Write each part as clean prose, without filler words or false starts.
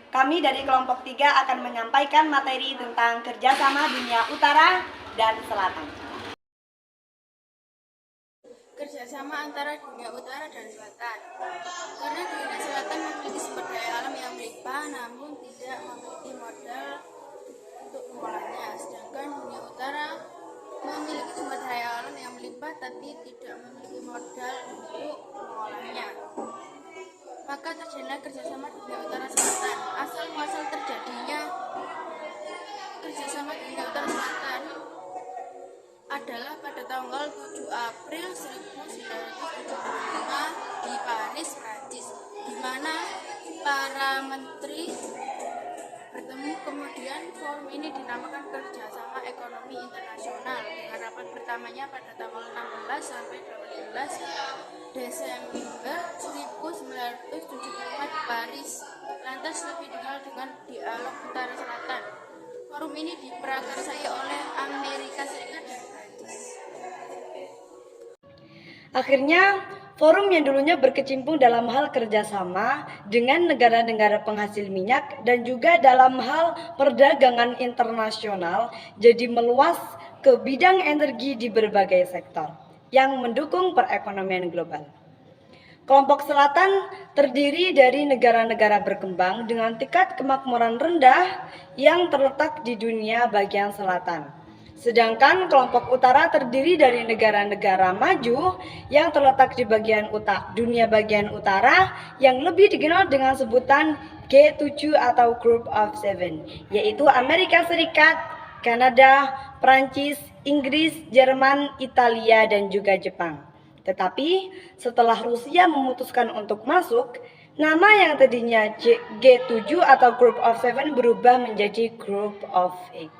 Kami dari kelompok 3 akan menyampaikan materi tentang kerjasama dunia utara dan selatan. Kerjasama antara dunia utara dan selatan. Karena dunia selatan memiliki sumber daya alam yang melimpah, namun tidak memiliki modal untuk mengolahnya. Sedangkan dunia utara memiliki sumber daya alam yang melimpah, tapi tidak memiliki modal untuk mengolahnya. Maka terjadilah kerjasama dunia utara selatan. Asal muasal terjadinya kerjasama dunia utara selatan adalah pada tanggal 7 April 1975 di Paris, Prancis, di mana para menteri bertemu. Kemudian forum ini dinamakan Kerjasama Ekonomi Internasional dengan rapat pertamanya pada tanggal 16 sampai 12 Desember 1975 di Paris, lantas lebih dikenal dengan Dialog Utara Selatan. Forum ini diprakarsai oleh Amerika Serikat dan Prancis. Akhirnya, forum yang dulunya berkecimpung dalam hal kerjasama dengan negara-negara penghasil minyak dan juga dalam hal perdagangan internasional jadi meluas ke bidang energi di berbagai sektor yang mendukung perekonomian global. Kelompok selatan terdiri dari negara-negara berkembang dengan tingkat kemakmuran rendah yang terletak di dunia bagian selatan. Sedangkan kelompok utara terdiri dari negara-negara maju yang terletak di dunia bagian utara yang lebih dikenal dengan sebutan G7 atau Group of Seven, yaitu Amerika Serikat, Kanada, Prancis, Inggris, Jerman, Italia, dan juga Jepang. Tetapi setelah Rusia memutuskan untuk masuk, nama yang tadinya G7 atau Group of Seven berubah menjadi Group of Eight.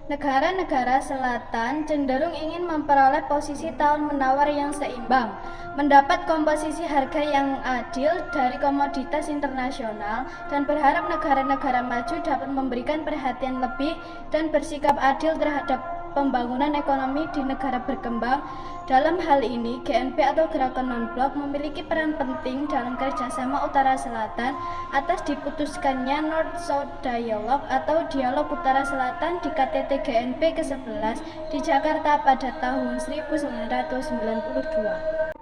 Negara-negara selatan cenderung ingin memperoleh posisi tawar-menawar yang seimbang, mendapat komposisi harga yang adil dari komoditas internasional, dan berharap negara-negara maju dapat memberikan perhatian lebih dan bersikap adil terhadap pembangunan ekonomi di negara berkembang. Dalam hal ini, GNP atau Gerakan Non-Blok memiliki peran penting dalam kerjasama Utara-Selatan atas diputuskannya North-South Dialogue atau Dialog Utara-Selatan di KTT GNP ke-11 di Jakarta pada tahun 1992.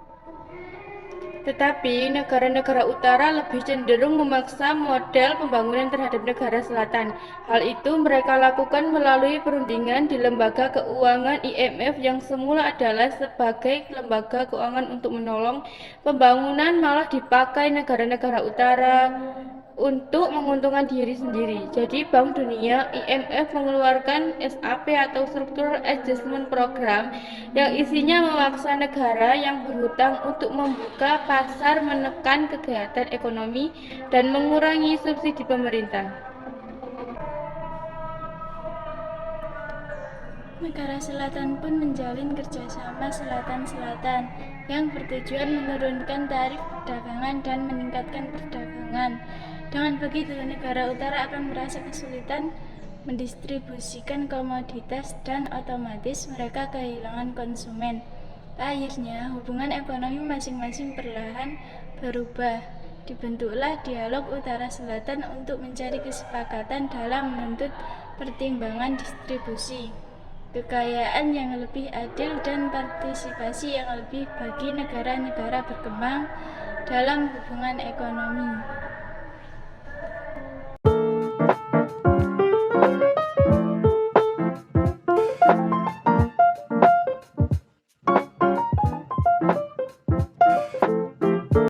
Tetapi negara-negara utara lebih cenderung memaksa model pembangunan terhadap negara selatan. Hal itu mereka lakukan melalui perundingan di lembaga keuangan IMF yang semula adalah sebagai lembaga keuangan untuk menolong pembangunan, malah dipakai negara-negara utara untuk menguntungkan diri sendiri. Jadi Bank Dunia, IMF mengeluarkan SAP atau Structural Adjustment Program yang isinya memaksa negara yang berhutang untuk membuka pasar, menekan kegiatan ekonomi, dan mengurangi subsidi pemerintah. Negara selatan pun menjalin kerjasama selatan-selatan yang bertujuan menurunkan tarif perdagangan dan meningkatkan perdagangan. Dengan begitu, negara utara akan merasa kesulitan mendistribusikan komoditas dan otomatis mereka kehilangan konsumen. Akhirnya, hubungan ekonomi masing-masing perlahan berubah. Dibentuklah dialog utara-selatan untuk mencari kesepakatan dalam menuntut pertimbangan distribusi, kekayaan yang lebih adil, dan partisipasi yang lebih bagi negara-negara berkembang dalam hubungan ekonomi.